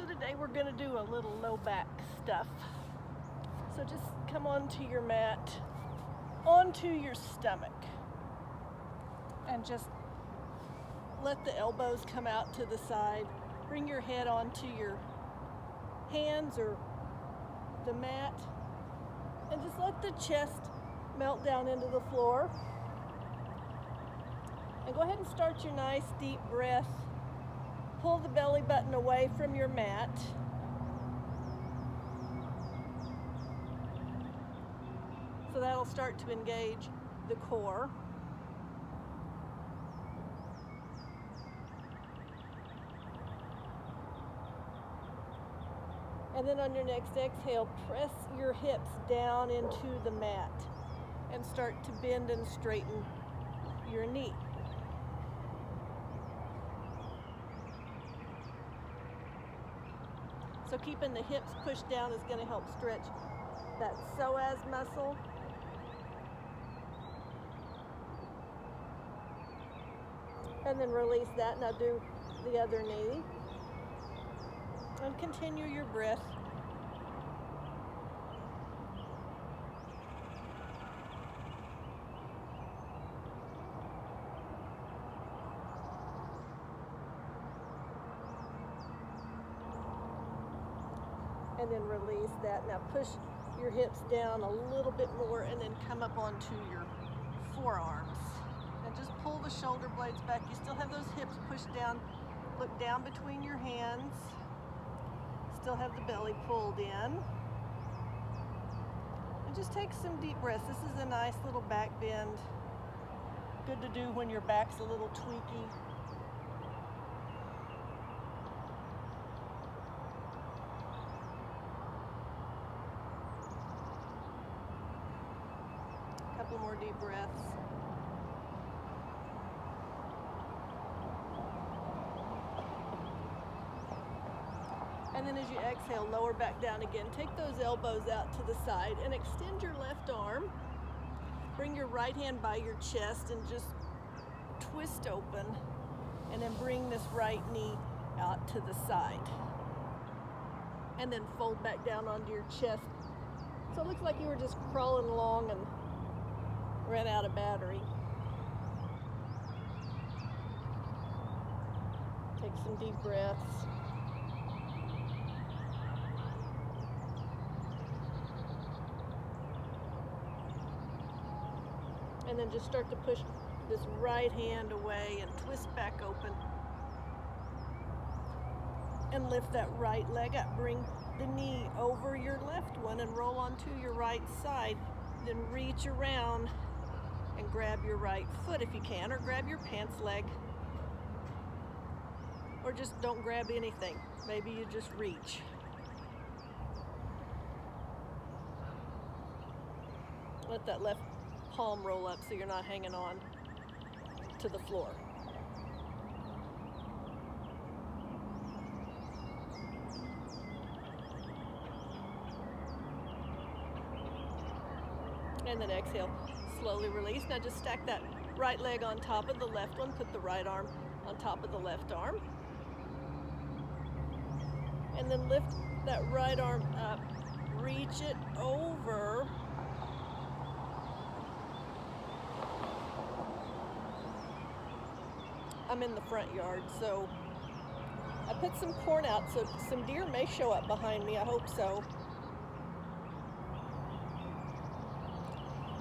today we're gonna do a little low back stuff. So just come onto your mat, onto your stomach, and just let the elbows come out to the side. Bring your head onto your hands or the mat, and just let the chest melt down into the floor. And go ahead and start your nice deep breath. Pull the belly button away from your mat. So that'll start to engage the core. And then on your next exhale, press your hips down into the mat and start to bend and straighten your knee. So keeping the hips pushed down is going to help stretch that psoas muscle. And then release that. Now do the other knee. And continue your breath. And then release that. Now push your hips down a little bit more and then come up onto your forearms. And just pull the shoulder blades back. You still have those hips pushed down. Look down between your hands. Still have the belly pulled in. And just take some deep breaths. This is a nice little back bend. Good to do when your back's a little tweaky. A couple more deep breaths. And then as you exhale, lower back down again. Take those elbows out to the side and extend your left arm. Bring your right hand by your chest and just twist open. And then bring this right knee out to the side. And then fold back down onto your chest. So it looks like you were just crawling along and ran out of battery. Take some deep breaths. And then just start to push this right hand away and twist back open. And lift that right leg up. Bring the knee over your left one and roll onto your right side. Then reach around and grab your right foot if you can, or grab your pants leg. Or just don't grab anything. Maybe you just reach. Let that left palm roll up so you're not hanging on to the floor. And then exhale, slowly release. Now just stack that right leg on top of the left one. Put the right arm on top of the left arm. And then lift that right arm up. Reach it over. I'm in the front yard, so I put some corn out, so some deer may show up behind me. I hope so.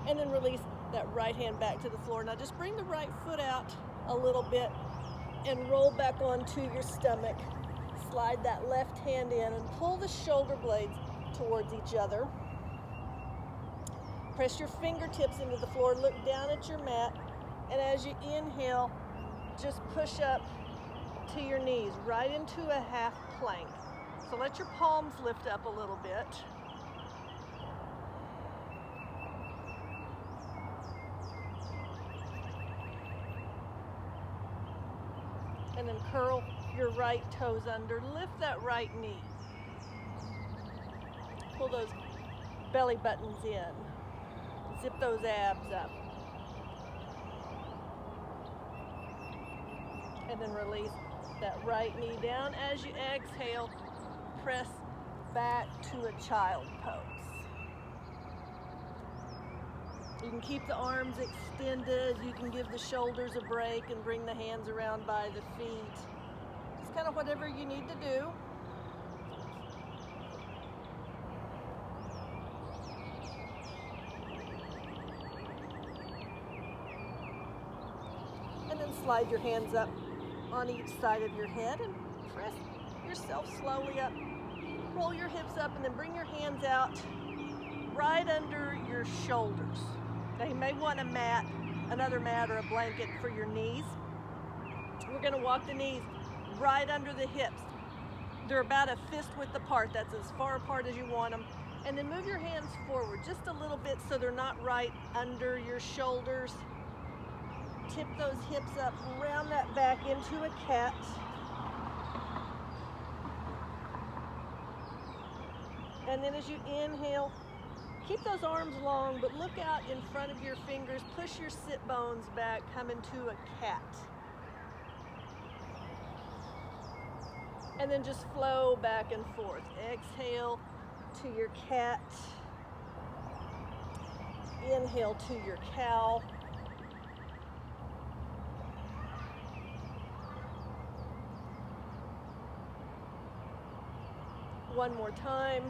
And then release that right hand back to the floor. Now just bring the right foot out a little bit and roll back onto your stomach. Slide that left hand in and pull the shoulder blades towards each other. Press your fingertips into the floor. Look down at your mat. And as you inhale, just push up to your knees, right into a half plank. So let your palms lift up a little bit. And then curl your right toes under. Lift that right knee. Pull those belly buttons in. Zip those abs up. And then release that right knee down. As you exhale, press back to a child pose. You can keep the arms extended. You can give the shoulders a break and bring the hands around by the feet. It's kind of whatever you need to do. And then slide your hands up on each side of your head and press yourself slowly up. Roll your hips up and then bring your hands out right under your shoulders. Now you may want a mat, another mat or a blanket for your knees. We're going to walk the knees right under the hips. They're about a fist width apart. That's as far apart as you want them. And then move your hands forward just a little bit so they're not right under your shoulders. Tip those hips up, round that back into a cat. And then as you inhale, keep those arms long, but look out in front of your fingers. Push your sit bones back, come into a cat. And then just flow back and forth. Exhale to your cat. Inhale to your cow. One more time.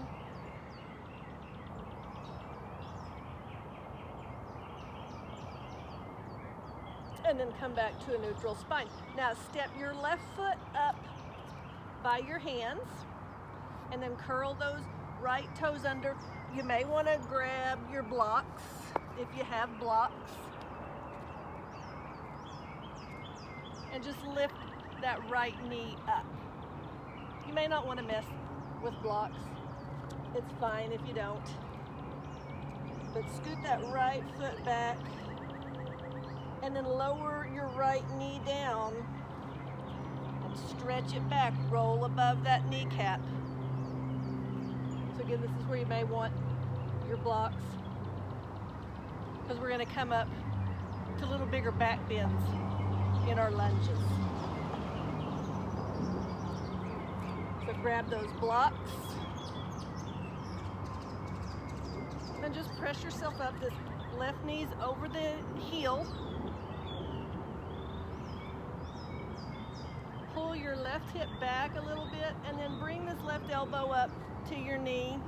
And then come back to a neutral spine. Now step your left foot up by your hands and then curl those right toes under. You may want to grab your blocks if you have blocks. And just lift that right knee up. You may not want to mess with blocks. It's fine if you don't. But scoot that right foot back and then lower your right knee down and stretch it back. Roll above that kneecap. So again, this is where you may want your blocks because we're going to come up to little bigger back bends in our lunges. So grab those blocks and just press yourself up. This left knee's over the heel. Pull your left hip back a little bit and then bring this left elbow up to your knee.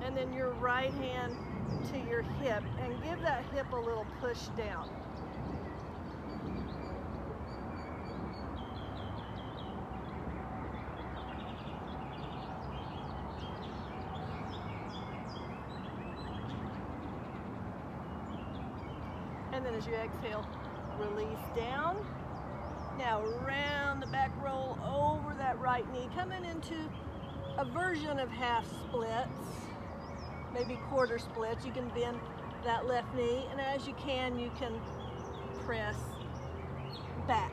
And then your right hand to your hip and give that hip a little push down. And then as you exhale, release down. Now round the back roll over that right knee, coming into a version of half splits, maybe quarter splits. You can bend that left knee, and as you can press back.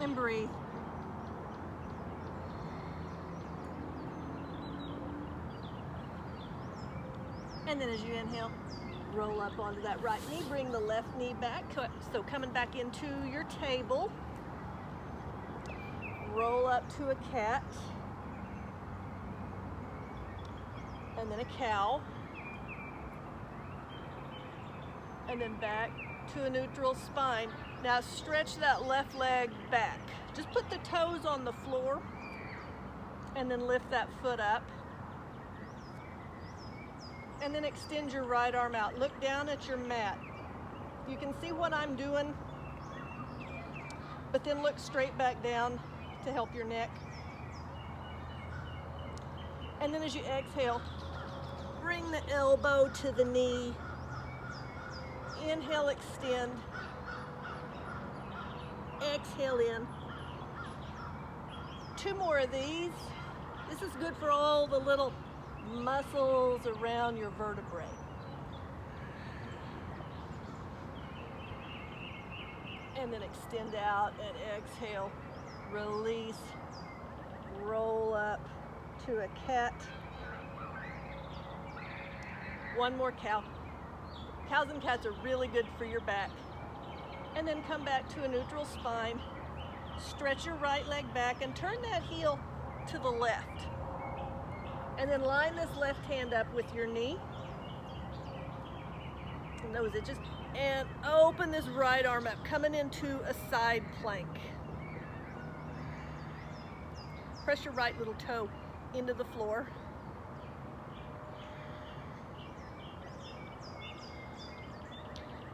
And breathe. And then as you inhale, roll up onto that right knee, bring the left knee back. So coming back into your table, roll up to a cat, and then a cow, and then back to a neutral spine. Now stretch that left leg back. Just put the toes on the floor, and then lift that foot up. And then extend your right arm out. Look down at your mat. You can see what I'm doing, but then look straight back down to help your neck. And then as you exhale, bring the elbow to the knee. Inhale, extend. Exhale in. 2 more of these. This is good for all the little muscles around your vertebrae. And then extend out and exhale, release, roll up to a cat. One more cow. Cows and cats are really good for your back. And then come back to a neutral spine. Stretch your right leg back and turn that heel to the left. And then line this left hand up with your knee. Nose itches. And open this right arm up, coming into a side plank. Press your right little toe into the floor.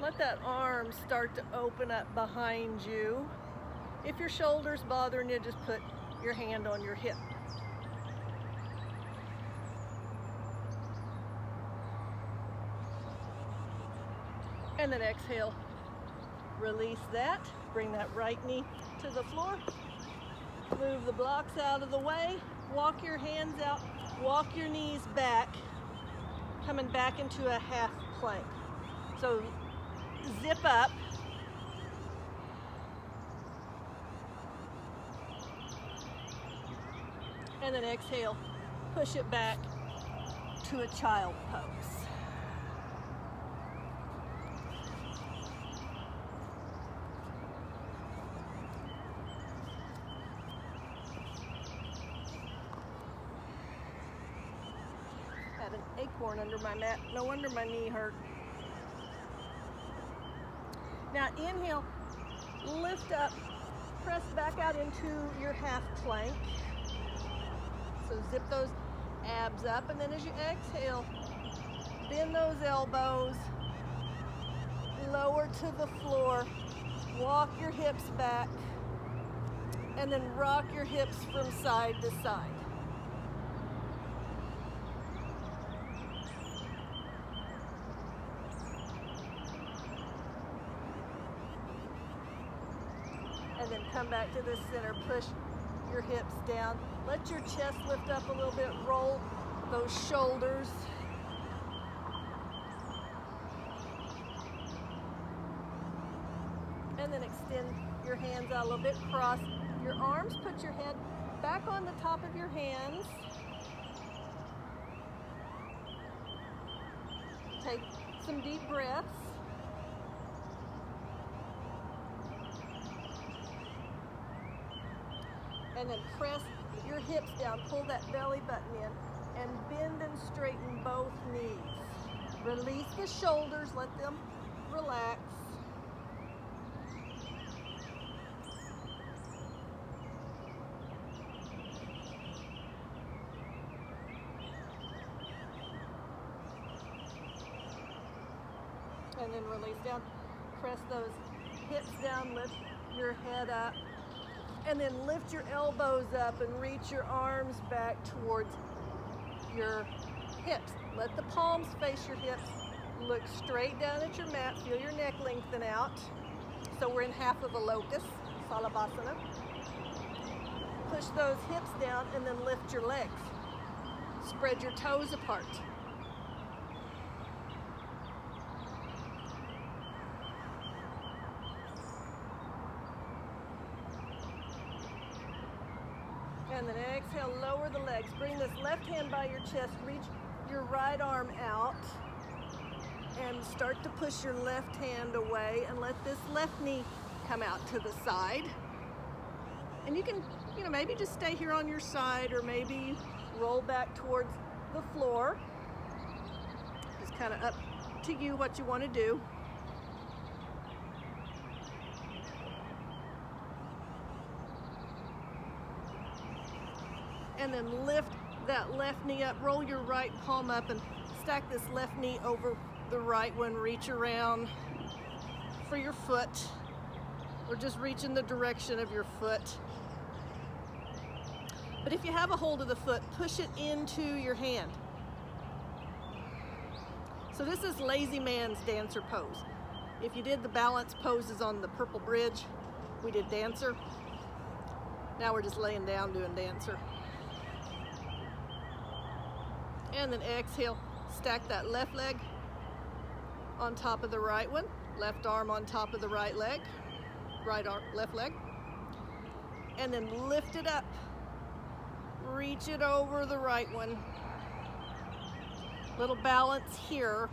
Let that arm start to open up behind you. If your shoulder's bothering you, just put your hand on your hip. And then exhale, release that. Bring that right knee to the floor. Move the blocks out of the way. Walk your hands out. Walk your knees back. Coming back into a half plank. So zip up. And then exhale, push it back to a child pose. Had an acorn under my mat. No wonder my knee hurt. Now inhale, lift up, press back out into your half plank. So zip those abs up, and then as you exhale, bend those elbows, lower to the floor, walk your hips back, and then rock your hips from side to side. And then come back to the center, push your hips down. Let your chest lift up a little bit, roll those shoulders. And then extend your hands out a little bit, cross your arms, put your head back on the top of your hands. Take some deep breaths. And then press your hips down, pull that belly button in, and bend and straighten both knees. Release the shoulders, let them relax. And then release down, press those hips down, lift your head up. And then lift your elbows up and reach your arms back towards your hips. Let the palms face your hips. Look straight down at your mat. Feel your neck lengthen out. So we're in half of a locust, Salabhasana. Push those hips down and then lift your legs. Spread your toes apart. And then exhale, lower the legs. Bring this left hand by your chest. Reach your right arm out. And start to push your left hand away. And let this left knee come out to the side. And you can, maybe just stay here on your side, or maybe roll back towards the floor. It's kind of up to you what you want to do. And then lift that left knee up, roll your right palm up and stack this left knee over the right one. Reach around for your foot, or just reach in the direction of your foot. But if you have a hold of the foot, push it into your hand. So this is lazy man's dancer pose. If you did the balance poses on the Purple Bridge, we did dancer. Now we're just laying down doing dancer. And then exhale, stack that left leg on top of the right one, left arm on top of the right leg, right arm, left leg, and then lift it up, reach it over the right one. Little balance here.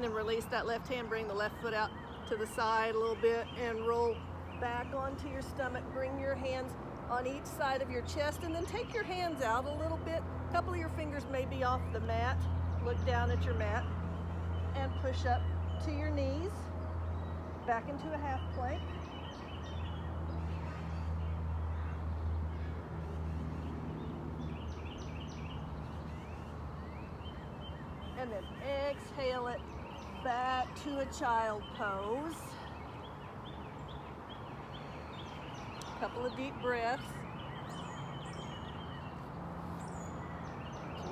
And then release that left hand, bring the left foot out to the side a little bit and roll back onto your stomach. Bring your hands on each side of your chest and then take your hands out a little bit. A couple of your fingers may be off the mat. Look down at your mat and push up to your knees, back into a half plank. And then exhale it back to a child pose. Couple of deep breaths. So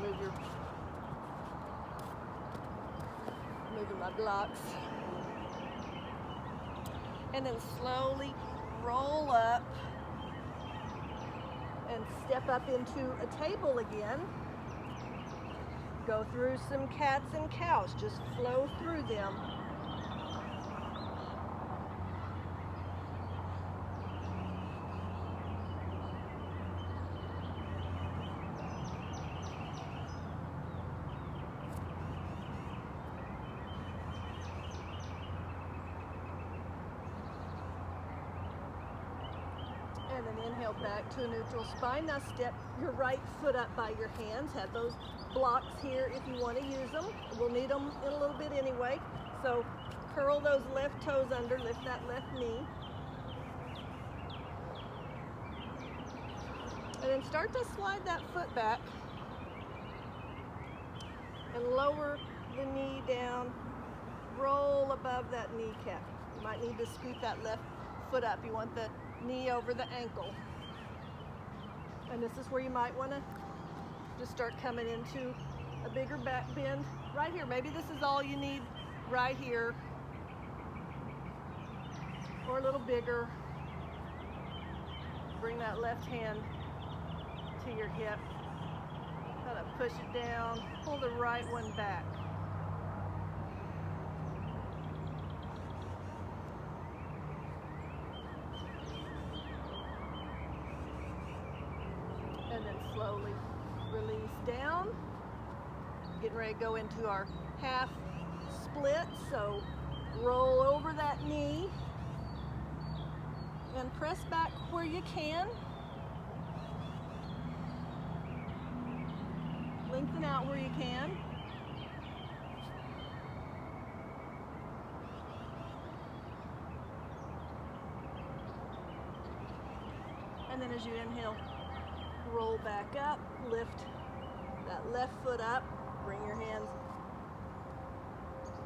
moving my blocks. And then slowly roll up and step up into a table again. Go through some cats and cows, just flow through them. And then inhale back to a neutral spine. Now step your right foot up by your hands. Have those blocks here if you want to use them. We'll need them in a little bit anyway. So curl those left toes under, lift that left knee. And then start to slide that foot back and lower the knee down. Roll above that kneecap. You might need to scoot that left foot up. You want the knee over the ankle. And this is where you might want to just start coming into a bigger back bend right here. Maybe this is all you need right here, or a little bigger. Bring that left hand to your hip. Kind of push it down. Pull the right one back. And then slowly release down. Getting ready to go into our half split. So roll over that knee and press back where you can. Lengthen out where you can. And then as you inhale, roll back up, lift that left foot up, bring your hands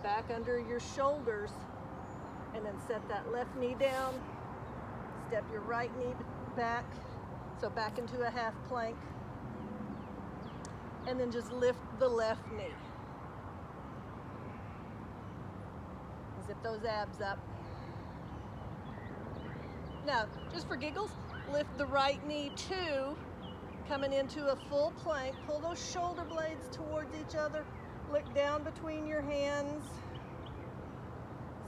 back under your shoulders, and then set that left knee down, step your right knee back, so back into a half plank, and then just lift the left knee. Zip those abs up. Now, just for giggles, lift the right knee too, coming into a full plank. Pull those shoulder blades towards each other. Look down between your hands.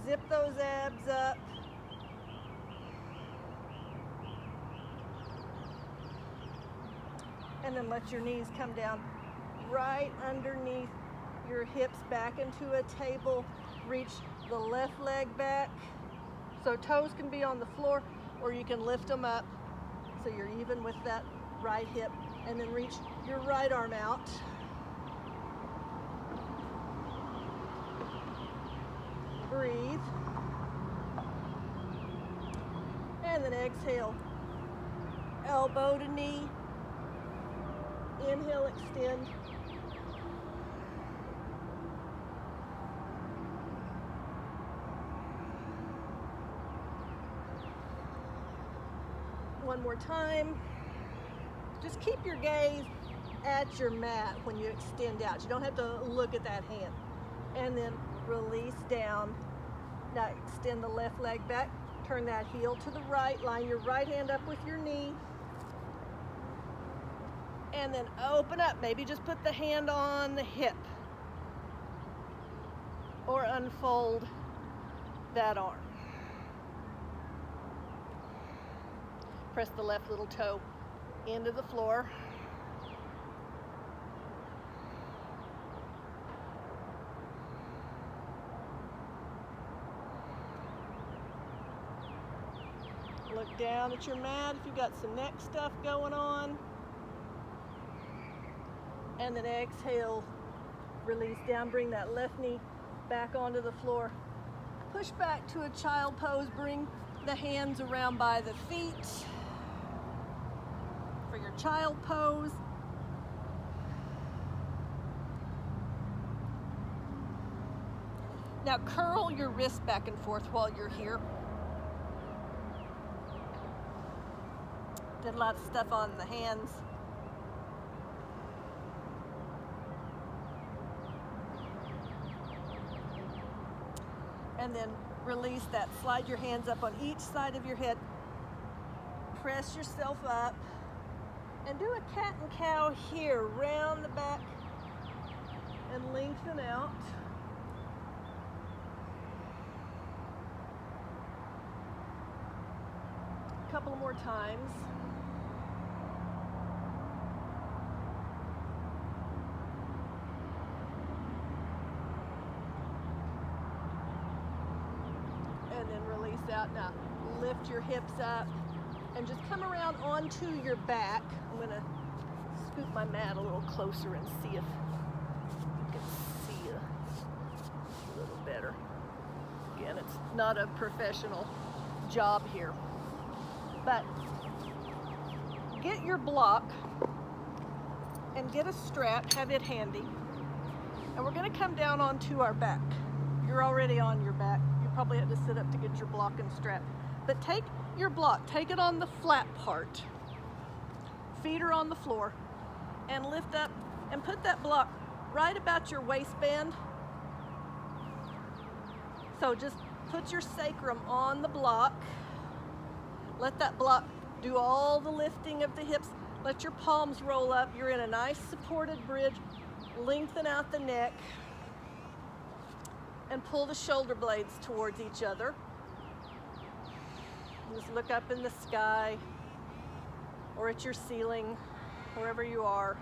Zip those abs up. And then let your knees come down right underneath your hips, back into a table. Reach the left leg back. So toes can be on the floor, or you can lift them up so you're even with that right hip, and then reach your right arm out. Breathe. And then exhale. Elbow to knee. Inhale, extend. One more time. Just keep your gaze at your mat when you extend out. You don't have to look at that hand. And then release down. Now extend the left leg back. Turn that heel to the right. Line your right hand up with your knee. And then open up. Maybe just put the hand on the hip. Or unfold that arm. Press the left little toe into the floor. down at your mat if you got some neck stuff going on. And then exhale, release down, bring that left knee back onto the floor. Push back to a child pose, bring the hands around by the feet for your child pose. Now curl your wrist back and forth while you're here. Did a lot of stuff on the hands. And then release that. Slide your hands up on each side of your head. Press yourself up. And do a cat and cow here. Round the back and lengthen out. A couple more times. And then release out. Now lift your hips up and just come around onto your back. I'm gonna scoot my mat a little closer and see if you can see a little better. Again, it's not a professional job here, but get your block and get a strap, have it handy, and we're gonna come down onto our back. You're already on your back. You probably have to sit up to get your block and strap. But take your block, take it on the flat part. Feet are on the floor, and lift up and put that block right about your waistband. So just put your sacrum on the block. Let that block do all the lifting of the hips. Let your palms roll up. You're in a nice supported bridge. Lengthen out the neck and pull the shoulder blades towards each other. Just look up in the sky or at your ceiling, wherever you are.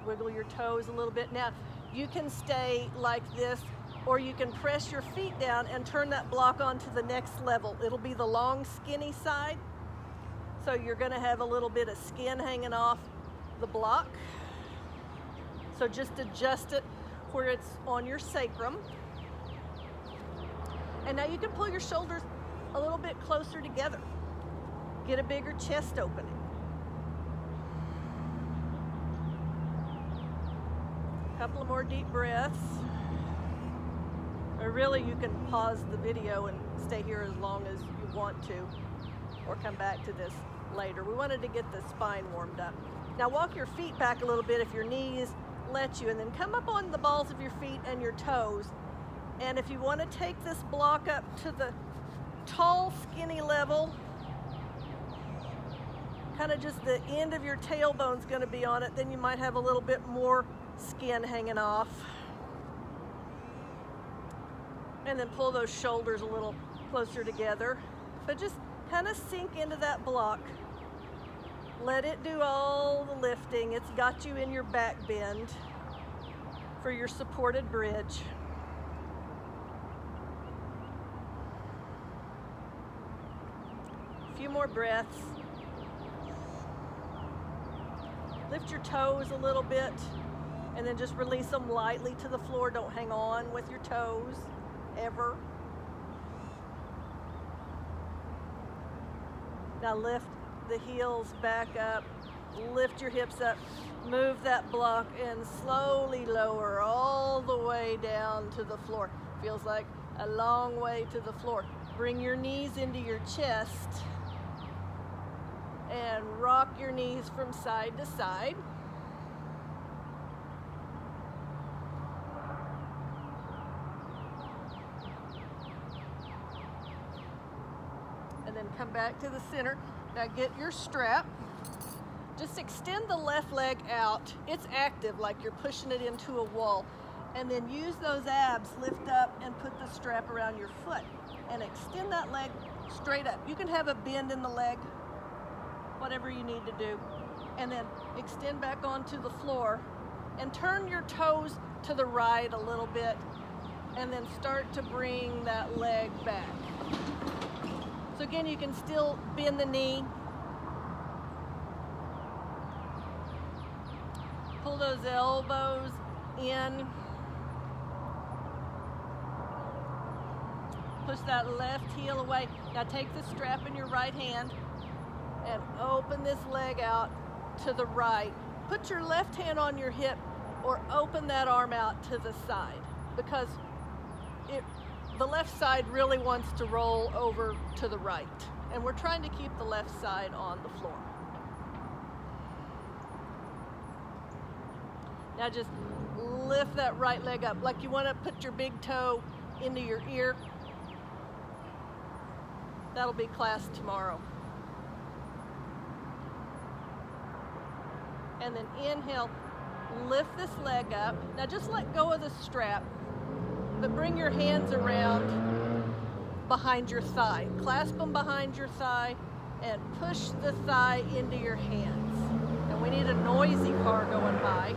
Wiggle your toes a little bit. Now, you can stay like this, or you can press your feet down and turn that block onto the next level. It'll be the long, skinny side. So you're gonna have a little bit of skin hanging off the block. So just adjust it where it's on your sacrum. And now you can pull your shoulders a little bit closer together. Get a bigger chest opening. A couple of more deep breaths. Or really, you can pause the video and stay here as long as you want to, or come back to this later. We wanted to get the spine warmed up. Now walk your feet back a little bit if your knees let you, and then come up on the balls of your feet and your toes. And if you want to take this block up to the tall, skinny level, kind of just the end of your tailbone's going to be on it, then you might have a little bit more skin hanging off. And then pull those shoulders a little closer together. But just kind of sink into that block. Let it do all the lifting. It's got you in your back bend for your supported bridge. A few more breaths. Lift your toes a little bit and then just release them lightly to the floor. Don't hang on with your toes ever. Now lift the heels back up, lift your hips up, move that block and slowly lower all the way down to the floor. Feels like a long way to the floor. Bring your knees into your chest and rock your knees from side to side. And then come back to the center. Now get your strap. Just extend the left leg out. It's active, like you're pushing it into a wall. And then use those abs, lift up and put the strap around your foot. And extend that leg straight up. You can have a bend in the leg, whatever you need to do. And then extend back onto the floor and turn your toes to the right a little bit. and then start to bring that leg back. So again, you can still bend the knee. Pull those elbows in. Push that left heel away. Now take the strap in your right hand and open this leg out to the right. Put your left hand on your hip or open that arm out to the side, because the left side really wants to roll over to the right, and we're trying to keep the left side on the floor. Now just lift that right leg up like you want to put your big toe into your ear. That'll be class tomorrow. And then inhale, lift this leg up. Now just let go of the strap, but bring your hands around behind your thigh. Clasp them behind your thigh and push the thigh into your hands. And we need a noisy car going by.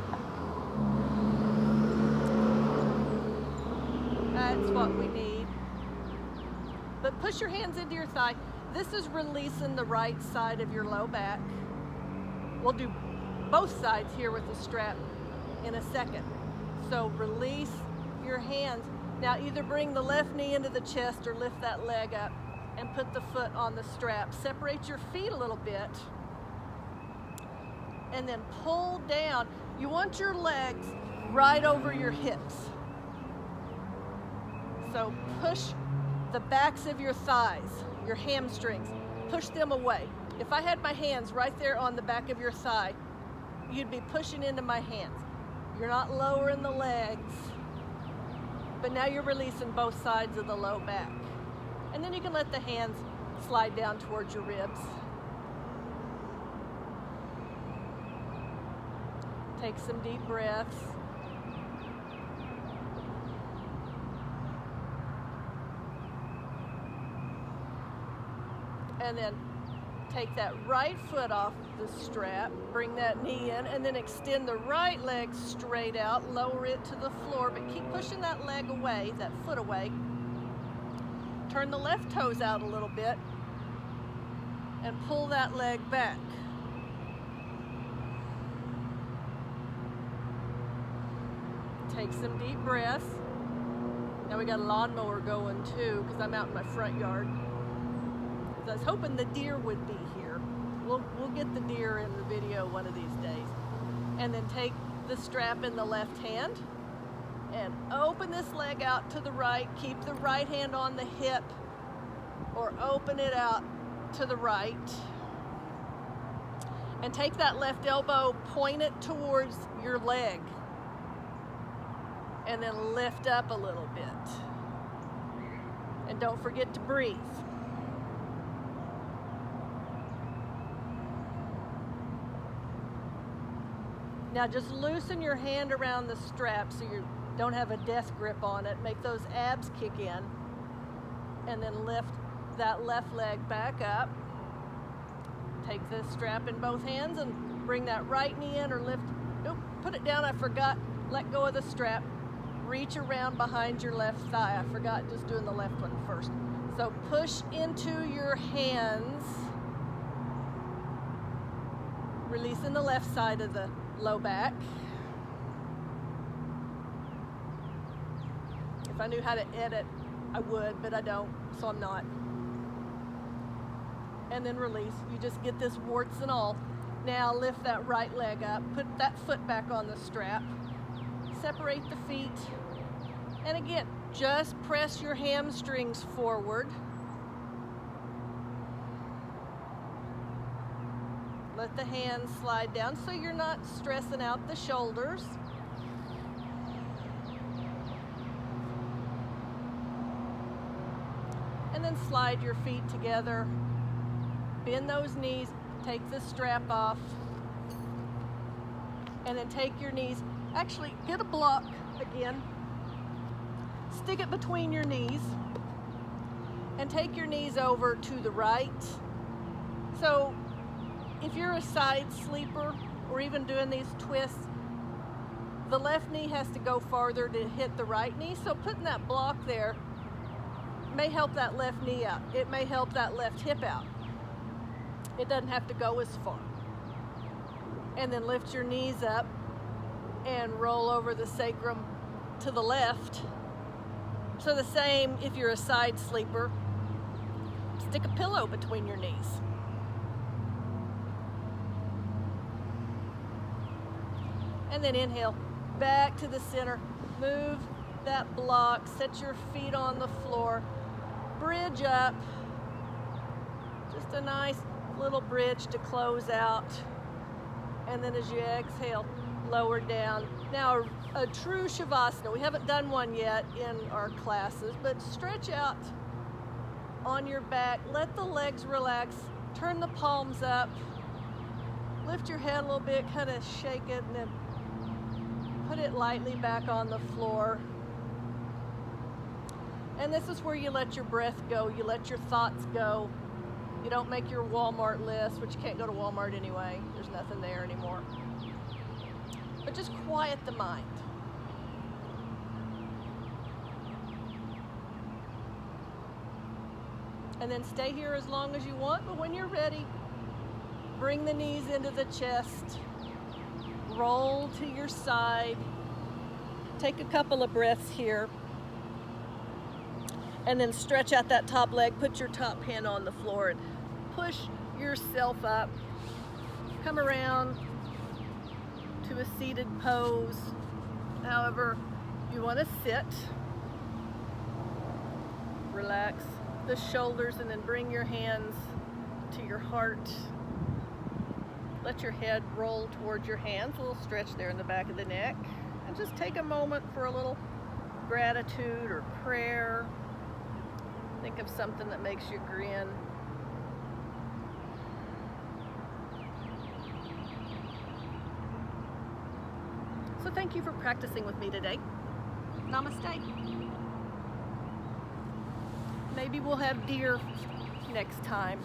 That's what we need. But push your hands into your thigh. This is releasing the right side of your low back. We'll do both sides here with the strap in a second. So release your hands. Now either bring the left knee into the chest or lift that leg up and put the foot on the strap. Separate your feet a little bit and then pull down. You want your legs right over your hips. So push the backs of your thighs, your hamstrings, push them away. If I had my hands right there on the back of your thigh, you'd be pushing into my hands. You're not lowering the legs, but now you're releasing both sides of the low back. And then you can let the hands slide down towards your ribs. Take some deep breaths. And then take that right foot off the strap, bring that knee in, and then extend the right leg straight out, lower it to the floor, but keep pushing that leg away, that foot away. Turn the left toes out a little bit and pull that leg back. Take some deep breaths. Now we got a lawnmower going too, because I'm out in my front yard. I was hoping the deer would be here. We'll get the deer in the video one of these days. And then take the strap in the left hand and open this leg out to the right. Keep the right hand on the hip or open it out to the right. And take that left elbow, point it towards your leg. And then lift up a little bit. And don't forget to breathe. Now just loosen your hand around the strap so you don't have a death grip on it. Make those abs kick in. And then lift that left leg back up. Take the strap in both hands and bring that right knee in or lift. Nope, put it down, I forgot. Let go of the strap. Reach around behind your left thigh. I forgot just doing the left one first. So push into your hands. Releasing the left side of the low back. If I knew how to edit, I would, but I don't, so I'm not. And then release. You just get this warts and all. Now lift that right leg up. Put that foot back on the strap. Separate the feet. And again, just press your hamstrings forward. Let the hands slide down so you're not stressing out the shoulders. And then slide your feet together. Bend those knees, take the strap off. And then take your knees, actually get a block again. Stick it between your knees. And take your knees over to the right. So if you're a side sleeper or even doing these twists, the left knee has to go farther to hit the right knee, so putting that block there may help that left knee out. It may help that left hip out. It doesn't have to go as far. And then lift your knees up and roll over the sacrum to the left. So the same if you're a side sleeper, stick a pillow between your knees. And then inhale, back to the center, move that block, set your feet on the floor, bridge up, just a nice little bridge to close out, and then as you exhale, lower down. Now a true Shavasana, we haven't done one yet in our classes, but stretch out on your back, let the legs relax, turn the palms up, lift your head a little bit, kind of shake it, and then put it lightly back on the floor. And this is where you let your breath go, you let your thoughts go. You don't make your Walmart list, which you can't go to Walmart anyway. There's nothing there anymore. But just quiet the mind. And then stay here as long as you want, but when you're ready, bring the knees into the chest. Roll to your side. Take a couple of breaths here. And then stretch out that top leg. Put your top hand on the floor and push yourself up. Come around to a seated pose. However you want to sit. Relax the shoulders and then bring your hands to your heart. Let your head roll towards your hands, a little stretch there in the back of the neck. And just take a moment for a little gratitude or prayer. Think of something that makes you grin. So thank you for practicing with me today. Namaste. Maybe we'll have deer next time.